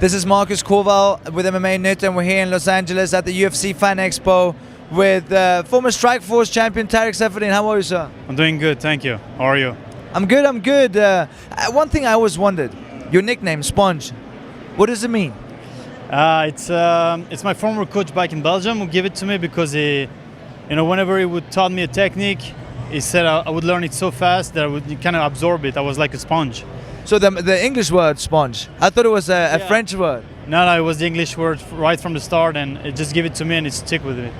This is Marcus Corval with MMAnytt, and we're here in Los Angeles at the UFC Fan Expo with former Strikeforce champion Tarec Saffiedine. How are you, sir? I'm doing good, thank you. How are you? I'm good, I'm good. One thing I always wondered, your nickname, Sponge, what does it mean? It's my former coach back in Belgium who gave it to me because he, whenever he would taught me a technique, he said I would learn it so fast that I would kind of absorb it. I was like a sponge. So the English word, sponge, I thought it was a French word. No, it was the English word right from the start, and it just gave it to me and it stuck with me.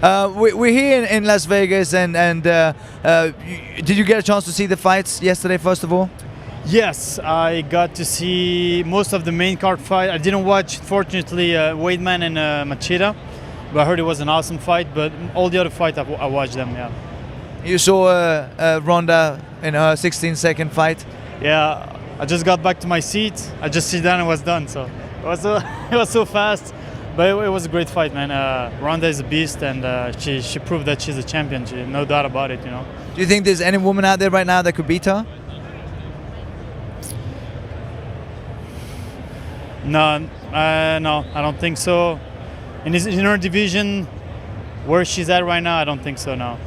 We're here in Las Vegas, and did you get a chance to see the fights yesterday, first of all? Yes, I got to see most of the main card fight. I didn't watch, fortunately, Weidman and Machida, but I heard it was an awesome fight, but all the other fights I watched them, yeah. You saw Ronda in her 16-second fight? Yeah, I just got back to my seat. I just sit down and was done. So it was so fast, but it was a great fight, man. Ronda is a beast, and she proved that she's a champion. No doubt about it, Do you think there's any woman out there right now that could beat her? No, I don't think so. In her division, where she's at right now, I don't think so. No.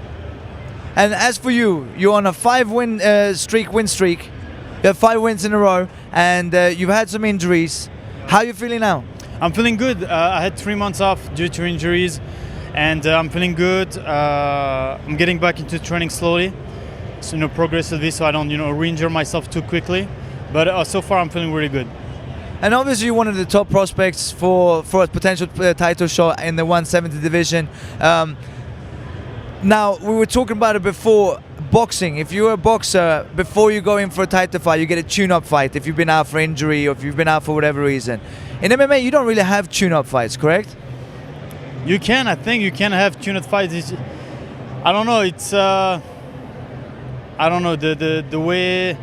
And as for you, you're on a 5-win win streak. You have 5 wins in a row, and you've had some injuries. How are you feeling now? I'm feeling good. I had 3 months off due to injuries, and I'm feeling good. I'm getting back into training slowly, so progressively, so I don't re-injure myself too quickly. But so far, I'm feeling really good. And obviously, you're one of the top prospects for a potential title shot in the 170 division. Now, we were talking about it before. Boxing, if you're a boxer, before you go in for a title fight, you get a tune-up fight if you've been out for injury or if you've been out for whatever reason. In MMA, you don't really have tune-up fights, correct? I think you can have tune-up fights. I don't know, I don't know, the way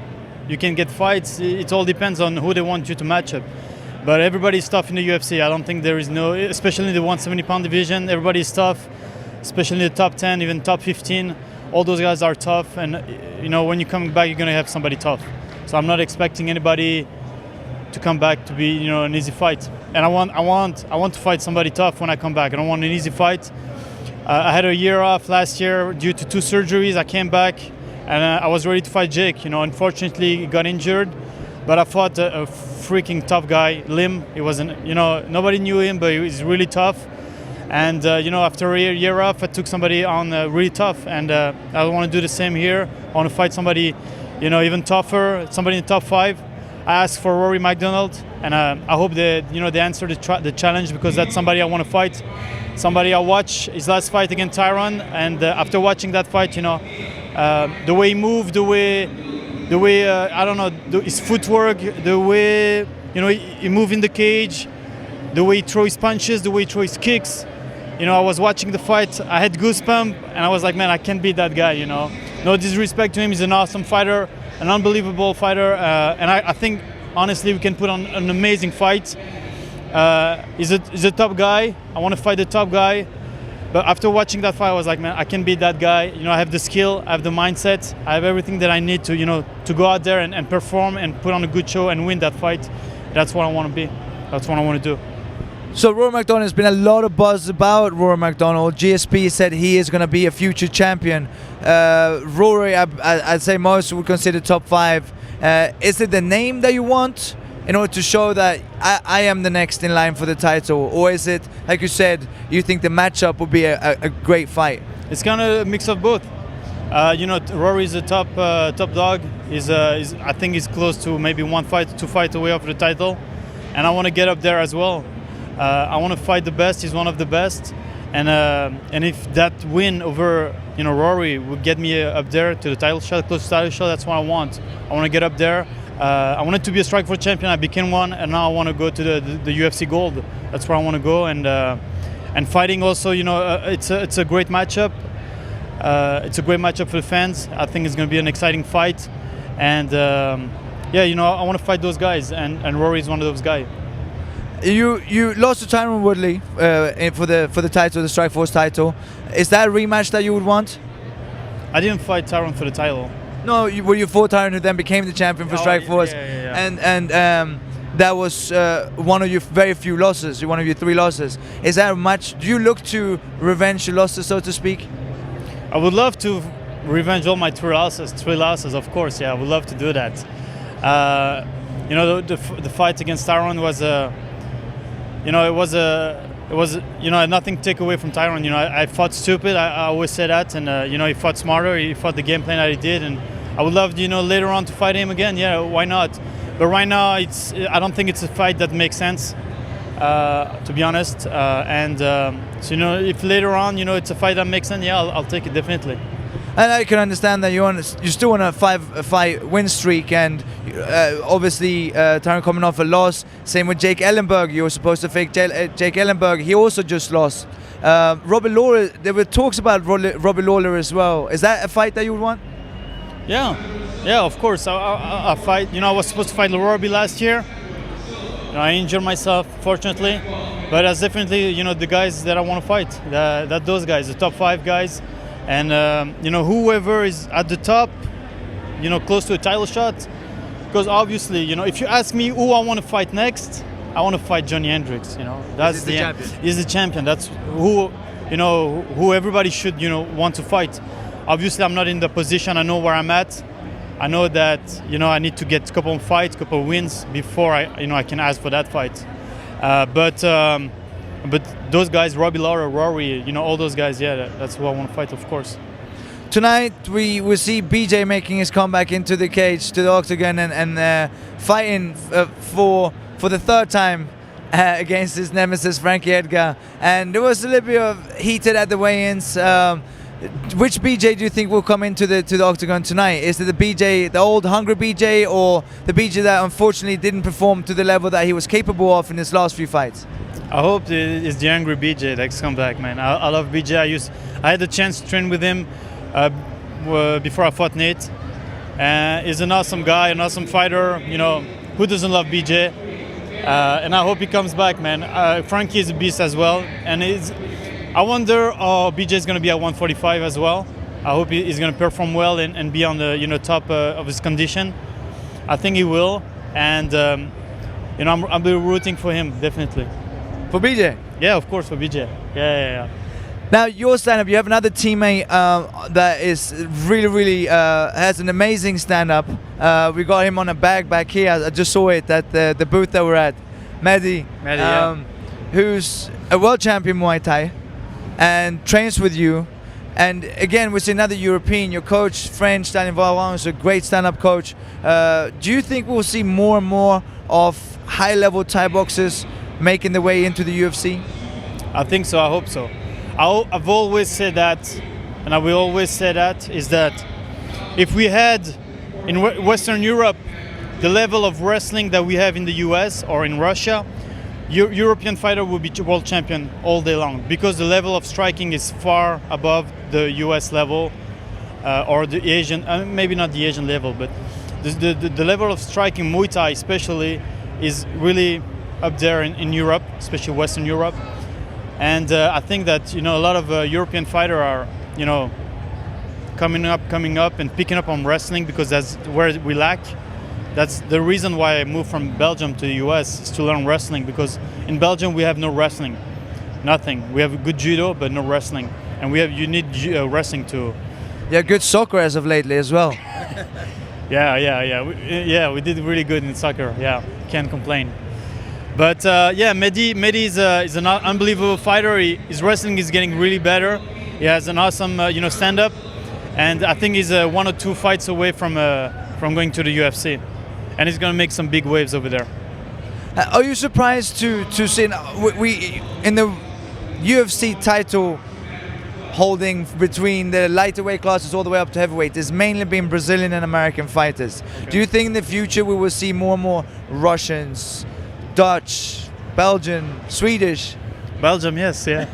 you can get fights, it all depends on who they want you to match up. But everybody's tough in the UFC. I don't think there is especially in the 170-pound division, everybody's tough, especially in the top 10, even top 15. All those guys are tough, and when you're coming back, you're gonna have somebody tough. So I'm not expecting anybody to come back to be an easy fight. And I want to fight somebody tough when I come back. I don't want an easy fight. I had a year off last year due to 2 surgeries. I came back, and I was ready to fight Jake. Unfortunately, he got injured, but I fought a freaking tough guy, Lim. He wasn't, nobody knew him, but he was really tough. And after a year off, I took somebody on really tough, and I want to do the same here. I want to fight somebody, even tougher, somebody in the top 5. I asked for Rory MacDonald, and I hope they answer the challenge, because that's somebody I want to fight. Somebody I watched his last fight against Tyron, and after watching that fight, the way he moved, the way I don't know, his footwork, the way he moved in the cage, the way he throws his punches, the way he throws his kicks. I was watching the fight, I had goosebumps, and I was like, man, I can't beat that guy, No disrespect to him, he's an awesome fighter, an unbelievable fighter, and I think, honestly, we can put on an amazing fight. He's a top guy, I want to fight the top guy, but after watching that fight, I was like, man, I can beat that guy. I have the skill, I have the mindset, I have everything that I need to, to go out there and perform and put on a good show and win that fight. That's what I want to be, that's what I want to do. So Rory MacDonald, has been a lot of buzz about Rory MacDonald. GSP said he is going to be a future champion. Rory, I'd say most would consider top 5. Is it the name that you want in order to show that I am the next in line for the title? Or is it, like you said, you think the matchup will be a great fight? It's kind of a mix of both. Rory is a top dog. I think he's close to maybe 1 fight, 2 fights away off the title. And I want to get up there as well. I want to fight the best. He's one of the best, and if that win over Rory would get me up there to the title shot, close to the title shot, that's what I want. I want to get up there. I wanted to be a Strikeforce champion. I became one, and now I want to go to the UFC Gold. That's where I want to go, and fighting also. It's a great matchup. It's a great matchup for the fans. I think it's going to be an exciting fight, and I want to fight those guys, and Rory is one of those guys. You lost to Tyron Woodley for the title, the Strikeforce title. Is that a rematch that you would want? I didn't fight Tyron for the title. No, you fought Tyron, who then became the champion for Strikeforce. Yeah. that was one of your very few losses, one of your 3 losses. Is that much? Do you look to revenge your losses, so to speak? I would love to revenge all my 3 losses, of course. Yeah, I would love to do that. You know, the fight against Tyron was you know, it was you know, nothing to take away from Tyron. You know, I fought stupid. I always say that, and you know, he fought smarter. He fought the game plan that he did, and I would love, you know, later on to fight him again. Yeah, why not? But right now, I don't think it's a fight that makes sense, to be honest. So, you know, if later on, you know, it's a fight that makes sense, yeah, I'll take it definitely. And I can understand that you're still on a 5-fight win streak, and obviously Tyron coming off a loss. Same with Jake Ellenberg. You were supposed to fake Jake Ellenberg. He also just lost. Robbie Lawler. There were talks about Robbie Lawler as well. Is that a fight that you would want? Yeah, of course. I fight. You know, I was supposed to fight Robbie last year. You know, I injured myself, fortunately. But that's definitely, you know, the guys that I want to fight. Those guys, the top 5 guys. And you know, whoever is at the top, you know, close to a title shot, because obviously, you know, if you ask me who I want to fight next, I want to fight Johnny Hendricks. You know, that's the champion. He's the champion. That's who, you know, who everybody should, you know, want to fight. Obviously, I'm not in the position. I know where I'm at. I know that, you know, I need to get a couple of fights, couple of wins before I can ask for that fight. But those guys, Robbie Lawler, Rory, you know, all those guys, yeah, that's who I want to fight, of course. Tonight we will see BJ making his comeback into the cage, to the octagon, and fighting for the 3rd time against his nemesis Frankie Edgar. And there was a little bit of heated at the weigh-ins. Which BJ do you think will come into the octagon tonight? Is it the BJ, the old hungry BJ, or the BJ that unfortunately didn't perform to the level that he was capable of in his last few fights? I hope it's the angry BJ that's come back, man. I love BJ. I had the chance to train with him before I fought Nate. He's an awesome guy, an awesome fighter. You know, who doesn't love BJ? And I hope he comes back, man. Frankie is a beast as well, and I wonder how BJ is going to be at 145 as well. I hope he's going to perform well and be on the, you know, top of his condition. I think he will, and you know, I'll be rooting for him definitely. For BJ? Yeah, of course, for BJ. Yeah. Now, your stand-up, you have another teammate that is really has an amazing stand-up. We got him on a bag back here. I just saw it at the booth that we're at. Mehdi, who's a world champion Muay Thai and trains with you. And again, we see another European, your coach, French, Daniel Varan, is a great stand-up coach. Do you think we'll see more and more of high-level Thai boxers making their way into the UFC? I think so. I hope so. I've always said that, and I will always say that, is that if we had in Western Europe the level of wrestling that we have in the US or in Russia, European fighter will be world champion all day long, because the level of striking is far above the US level or the Asian, maybe not the Asian level, but the level of striking Muay Thai especially is really up there in Europe, especially Western Europe. And I think that, you know, a lot of European fighters are, you know, coming up and picking up on wrestling, because that's where we lack. That's the reason why I moved from Belgium to the US, is to learn wrestling, because in Belgium we have no wrestling, nothing. We have good judo, but no wrestling, and you need wrestling too. Yeah, good soccer as of lately as well. Yeah. We did really good in soccer. Yeah, can't complain. But yeah, Mehdi is an unbelievable fighter. His wrestling is getting really better. He has an awesome, you know, stand-up, and I think he's 1 or 2 fights away from going to the UFC, and he's going to make some big waves over there. Are you surprised to see we in the UFC title holding between the lighter weight classes all the way up to heavyweight has mainly been Brazilian and American fighters? Okay. Do you think in the future we will see more and more Russians, Dutch, Belgian, Swedish? Belgium, yes, yeah.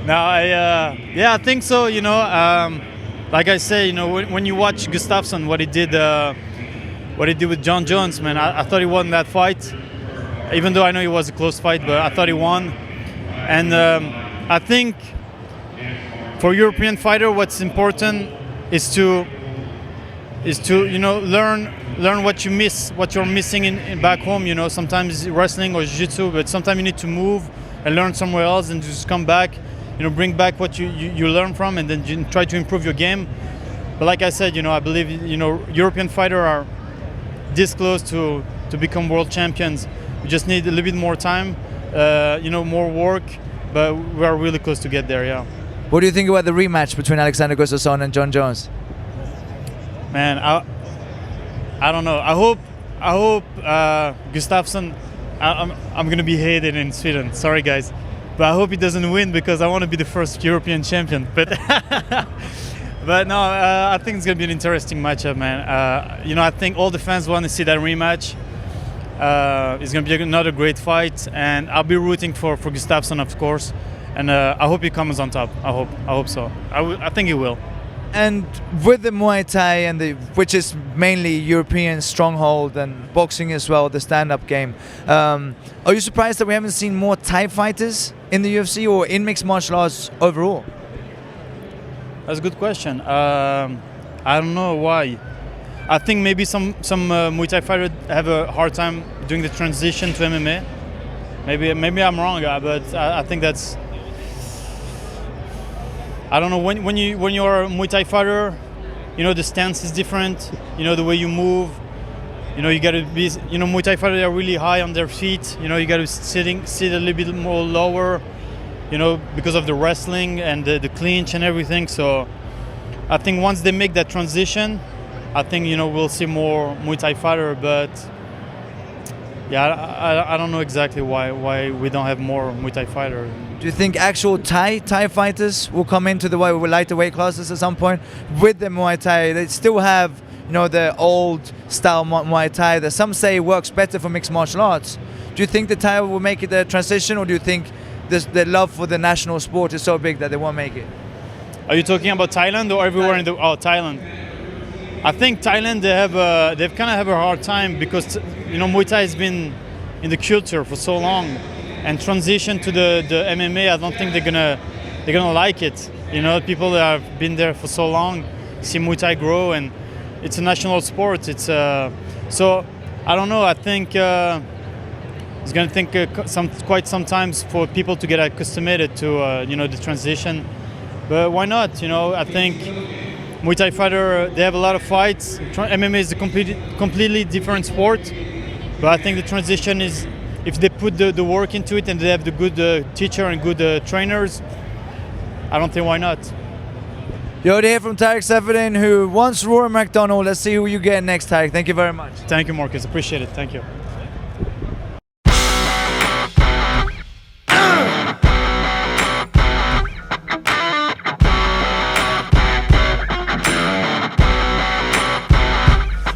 No, I think so. You know, like I say, you know, when you watch Gustafsson, what he did with John Jones, man, I thought he won that fight. Even though I know it was a close fight, but I thought he won. And I think for European fighter, what's important is to is to learn what you miss, what you're missing in back home. Sometimes wrestling or jiu-jitsu, but sometimes you need to move and learn somewhere else and just come back. Bring back what you learn from, and then you try to improve your game. But like I said, I believe European fighters are this close to become world champions. We just need a little bit more time, more work, but we are really close to get there. Yeah. What do you think about the rematch between Alexander Gustafsson and John Jones? Man, I don't know. I hope Gustafsson. I'm gonna be hated in Sweden. Sorry, guys, but I hope he doesn't win because I want to be the first European champion. But but no, I think it's gonna be an interesting matchup, man. I think all the fans want to see that rematch. It's gonna be another great fight, and I'll be rooting for Gustafsson, of course. And I hope he comes on top. I hope so. I think he will. And with the Muay Thai which is mainly European stronghold and boxing as well, the stand-up game, are you surprised that we haven't seen more Thai fighters in the UFC or in mixed martial arts overall? That's a good question. I don't know why. I think maybe some Muay Thai fighters have a hard time doing the transition to MMA. Maybe I'm wrong, but I think that's. I don't know, when you're a Muay Thai fighter, the stance is different, the way you move, you gotta be, Muay Thai fighters are really high on their feet, you gotta sit a little bit more lower, because of the wrestling and the clinch and everything. So I think once they make that transition, I think, we'll see more Muay Thai fighter, but yeah, I don't know exactly why we don't have more Muay Thai fighter. Do you think actual Thai fighters will come into the lighter weight classes at some point with the Muay Thai? They still have, the old style Muay Thai that some say works better for mixed martial arts. Do you think the Thai will make it the transition, or do you think the love for the national sport is so big that they won't make it? Are you talking about Thailand or everywhere in the? Oh, Thailand. I think Thailand they've kind of have a hard time because Muay Thai has been in the culture for so long, and transition to the MMA, I don't think they're gonna like it. People that have been there for so long see Muay Thai grow, and it's a national sport. It's so I don't know. I think it's gonna take quite some time for people to get accustomed to the transition. But why not? I think Muay Thai fighter, they have a lot of fights. MMA is a completely different sport, but I think the transition is, if they put the work into it and they have the good teacher and good trainers, I don't think why not. Yo, to hear from Tarec Saffiedine, who wants Rory MacDonald. Let's see who you get next, Tarec. Thank you very much. Thank you, Marcus. Appreciate it. Thank you.